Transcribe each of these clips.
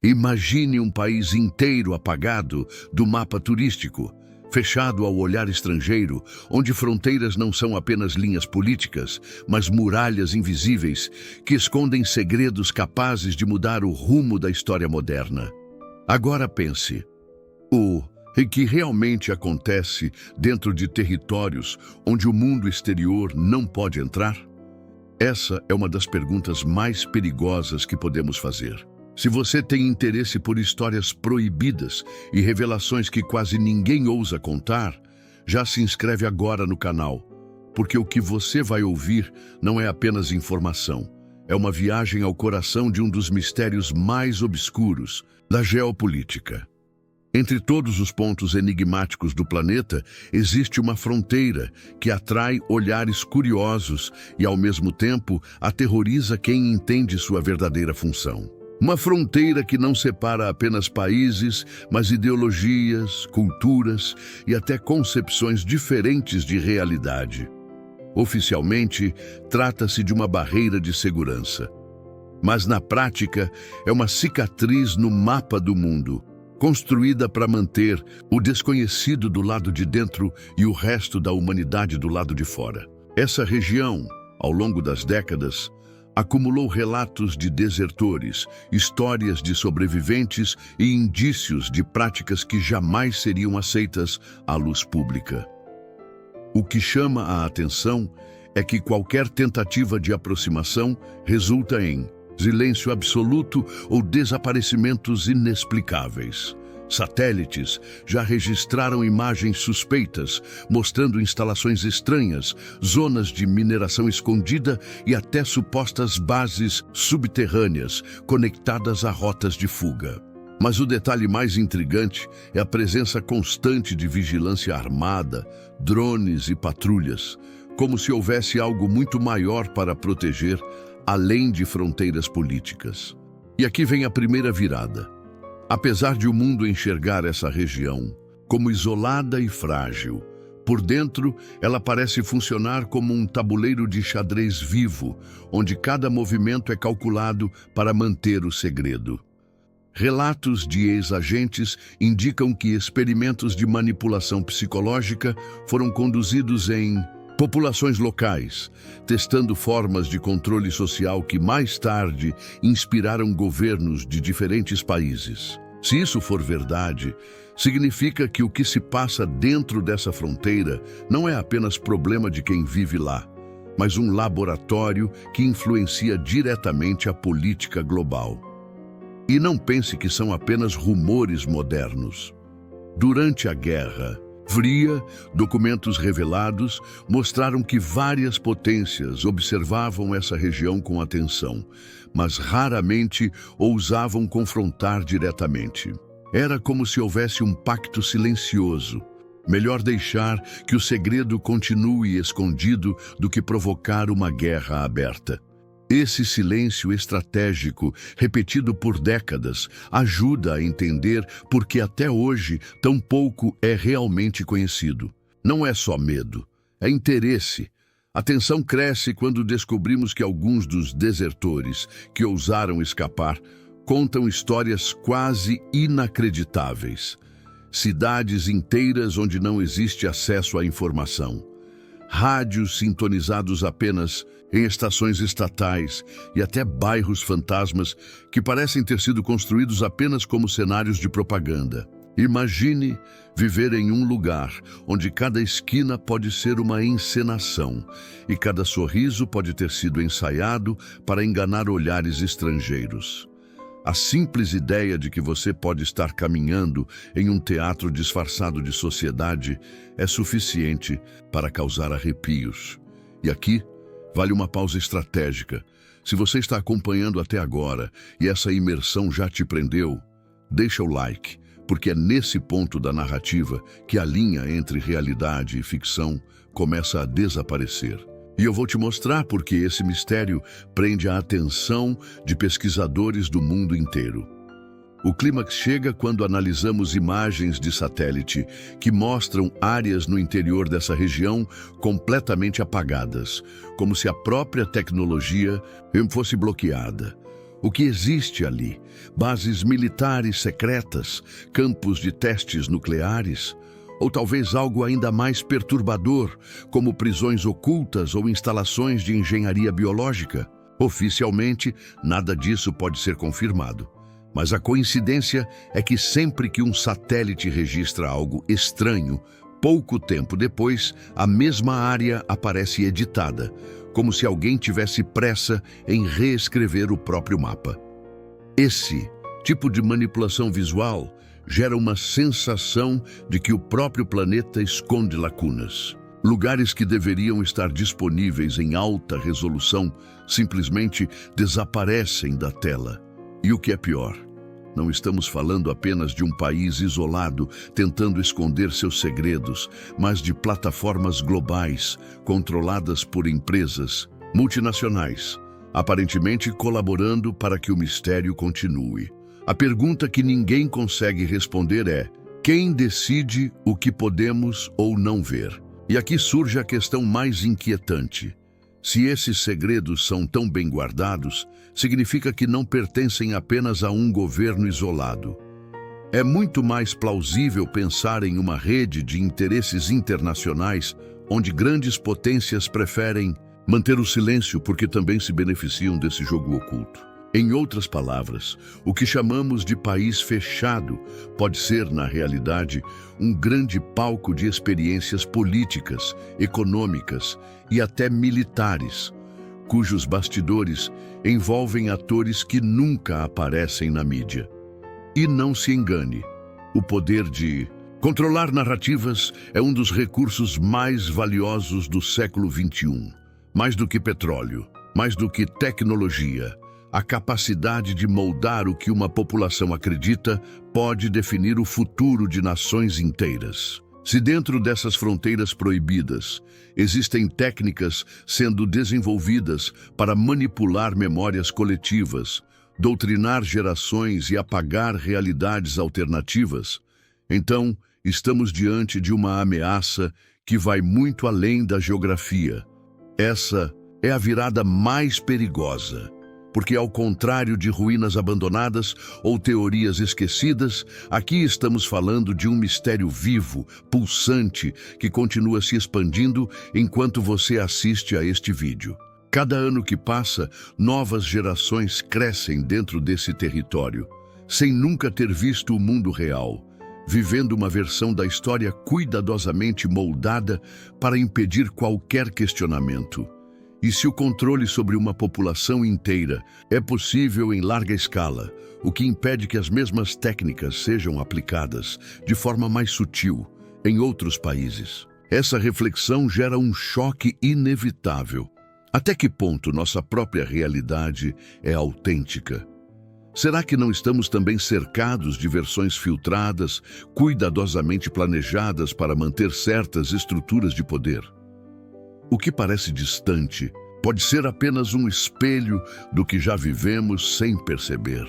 Imagine um país inteiro apagado do mapa turístico, fechado ao olhar estrangeiro, onde fronteiras não são apenas linhas políticas, mas muralhas invisíveis que escondem segredos capazes de mudar o rumo da história moderna. Agora pense, o que realmente acontece dentro de territórios onde o mundo exterior não pode entrar? Essa é uma das perguntas mais perigosas que podemos fazer. Se você tem interesse por histórias proibidas e revelações que quase ninguém ousa contar, já se inscreve agora no canal, porque o que você vai ouvir não é apenas informação, é uma viagem ao coração de um dos mistérios mais obscuros da geopolítica. Entre todos os pontos enigmáticos do planeta, existe uma fronteira que atrai olhares curiosos e, ao mesmo tempo, aterroriza quem entende sua verdadeira função. Uma fronteira que não separa apenas países, mas ideologias, culturas e até concepções diferentes de realidade. Oficialmente, trata-se de uma barreira de segurança. Mas, na prática, é uma cicatriz no mapa do mundo, construída para manter o desconhecido do lado de dentro e o resto da humanidade do lado de fora. Essa região, ao longo das décadas, acumulou relatos de desertores, histórias de sobreviventes e indícios de práticas que jamais seriam aceitas à luz pública. O que chama a atenção é que qualquer tentativa de aproximação resulta em silêncio absoluto ou desaparecimentos inexplicáveis. Satélites já registraram imagens suspeitas, mostrando instalações estranhas, zonas de mineração escondida e até supostas bases subterrâneas conectadas a rotas de fuga. Mas o detalhe mais intrigante é a presença constante de vigilância armada, drones e patrulhas, como se houvesse algo muito maior para proteger, além de fronteiras políticas. E aqui vem a primeira virada. Apesar de o mundo enxergar essa região como isolada e frágil, por dentro ela parece funcionar como um tabuleiro de xadrez vivo, onde cada movimento é calculado para manter o segredo. Relatos de ex-agentes indicam que experimentos de manipulação psicológica foram conduzidos em populações locais, testando formas de controle social que mais tarde inspiraram governos de diferentes países. Se isso for verdade, significa que o que se passa dentro dessa fronteira não é apenas problema de quem vive lá, mas um laboratório que influencia diretamente a política global. E não pense que são apenas rumores modernos. Durante a Guerra Fria, documentos revelados mostraram que várias potências observavam essa região com atenção, mas raramente ousavam confrontar diretamente. Era como se houvesse um pacto silencioso. Melhor deixar que o segredo continue escondido do que provocar uma guerra aberta. Esse silêncio estratégico, repetido por décadas, ajuda a entender por que até hoje tão pouco é realmente conhecido. Não é só medo, é interesse. A tensão cresce quando descobrimos que alguns dos desertores que ousaram escapar contam histórias quase inacreditáveis. Cidades inteiras onde não existe acesso à informação. Rádios sintonizados apenas em estações estatais e até bairros fantasmas que parecem ter sido construídos apenas como cenários de propaganda. Imagine viver em um lugar onde cada esquina pode ser uma encenação e cada sorriso pode ter sido ensaiado para enganar olhares estrangeiros. A simples ideia de que você pode estar caminhando em um teatro disfarçado de sociedade é suficiente para causar arrepios. E aqui vale uma pausa estratégica. Se você está acompanhando até agora e essa imersão já te prendeu, deixa o like, porque é nesse ponto da narrativa que a linha entre realidade e ficção começa a desaparecer. E eu vou te mostrar porque esse mistério prende a atenção de pesquisadores do mundo inteiro. O clímax chega quando analisamos imagens de satélite que mostram áreas no interior dessa região completamente apagadas, como se a própria tecnologia fosse bloqueada. O que existe ali? Bases militares secretas, campos de testes nucleares? Ou talvez algo ainda mais perturbador, como prisões ocultas ou instalações de engenharia biológica? Oficialmente, nada disso pode ser confirmado. Mas a coincidência é que sempre que um satélite registra algo estranho, pouco tempo depois, a mesma área aparece editada, como se alguém tivesse pressa em reescrever o próprio mapa. Esse tipo de manipulação visual gera uma sensação de que o próprio planeta esconde lacunas. Lugares que deveriam estar disponíveis em alta resolução simplesmente desaparecem da tela. E o que é pior, não estamos falando apenas de um país isolado tentando esconder seus segredos, mas de plataformas globais controladas por empresas multinacionais, aparentemente colaborando para que o mistério continue. A pergunta que ninguém consegue responder é: quem decide o que podemos ou não ver? E aqui surge a questão mais inquietante. Se esses segredos são tão bem guardados, significa que não pertencem apenas a um governo isolado. É muito mais plausível pensar em uma rede de interesses internacionais onde grandes potências preferem manter o silêncio porque também se beneficiam desse jogo oculto. Em outras palavras, o que chamamos de país fechado pode ser, na realidade, um grande palco de experiências políticas, econômicas e até militares, cujos bastidores envolvem atores que nunca aparecem na mídia. E não se engane, o poder de controlar narrativas é um dos recursos mais valiosos do século XXI. Mais do que petróleo, mais do que tecnologia, a capacidade de moldar o que uma população acredita pode definir o futuro de nações inteiras. Se dentro dessas fronteiras proibidas existem técnicas sendo desenvolvidas para manipular memórias coletivas, doutrinar gerações e apagar realidades alternativas, então estamos diante de uma ameaça que vai muito além da geografia. Essa é a virada mais perigosa. Porque, ao contrário de ruínas abandonadas ou teorias esquecidas, aqui estamos falando de um mistério vivo, pulsante, que continua se expandindo enquanto você assiste a este vídeo. Cada ano que passa, novas gerações crescem dentro desse território, sem nunca ter visto o mundo real, vivendo uma versão da história cuidadosamente moldada para impedir qualquer questionamento. E se o controle sobre uma população inteira é possível em larga escala, o que impede que as mesmas técnicas sejam aplicadas de forma mais sutil em outros países? Essa reflexão gera um choque inevitável. Até que ponto nossa própria realidade é autêntica? Será que não estamos também cercados de versões filtradas, cuidadosamente planejadas para manter certas estruturas de poder? O que parece distante pode ser apenas um espelho do que já vivemos sem perceber.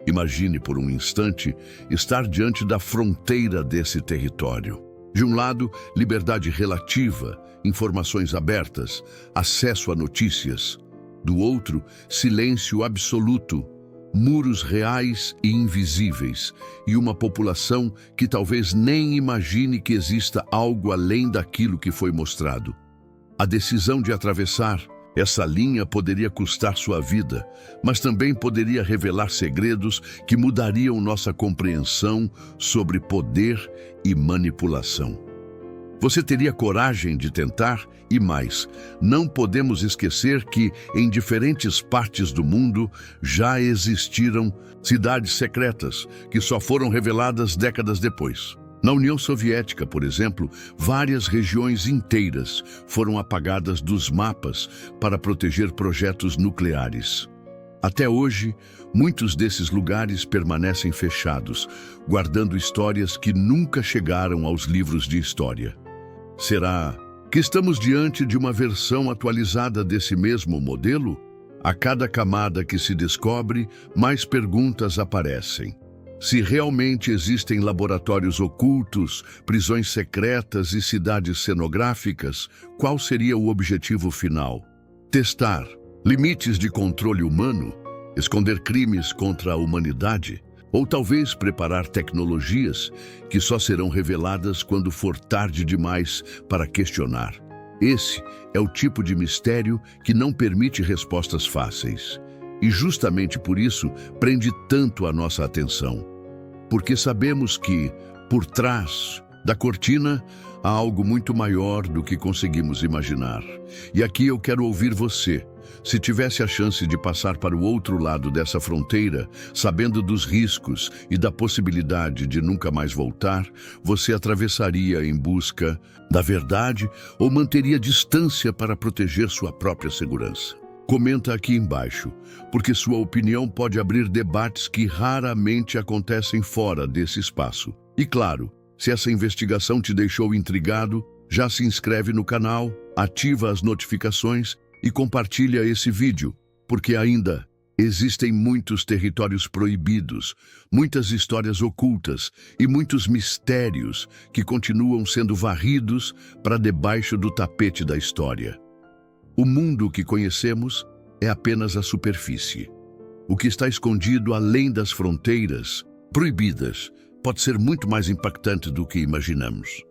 Imagine por um instante estar diante da fronteira desse território. De um lado, liberdade relativa, informações abertas, acesso a notícias. Do outro, silêncio absoluto, muros reais e invisíveis, e uma população que talvez nem imagine que exista algo além daquilo que foi mostrado. A decisão de atravessar essa linha poderia custar sua vida, mas também poderia revelar segredos que mudariam nossa compreensão sobre poder e manipulação. Você teria coragem de tentar? E mais, não podemos esquecer que, em diferentes partes do mundo, já existiram cidades secretas que só foram reveladas décadas depois. Na União Soviética, por exemplo, várias regiões inteiras foram apagadas dos mapas para proteger projetos nucleares. Até hoje, muitos desses lugares permanecem fechados, guardando histórias que nunca chegaram aos livros de história. Será que estamos diante de uma versão atualizada desse mesmo modelo? A cada camada que se descobre, mais perguntas aparecem. Se realmente existem laboratórios ocultos, prisões secretas e cidades cenográficas, qual seria o objetivo final? Testar limites de controle humano? Esconder crimes contra a humanidade? Ou talvez preparar tecnologias que só serão reveladas quando for tarde demais para questionar? Esse é o tipo de mistério que não permite respostas fáceis. E justamente por isso prende tanto a nossa atenção. Porque sabemos que, por trás da cortina, há algo muito maior do que conseguimos imaginar. E aqui eu quero ouvir você. Se tivesse a chance de passar para o outro lado dessa fronteira, sabendo dos riscos e da possibilidade de nunca mais voltar, você atravessaria em busca da verdade ou manteria distância para proteger sua própria segurança? Comenta aqui embaixo, porque sua opinião pode abrir debates que raramente acontecem fora desse espaço. E claro, se essa investigação te deixou intrigado, já se inscreve no canal, ativa as notificações e compartilha esse vídeo, porque ainda existem muitos territórios proibidos, muitas histórias ocultas e muitos mistérios que continuam sendo varridos para debaixo do tapete da história. O mundo que conhecemos é apenas a superfície. O que está escondido além das fronteiras proibidas pode ser muito mais impactante do que imaginamos.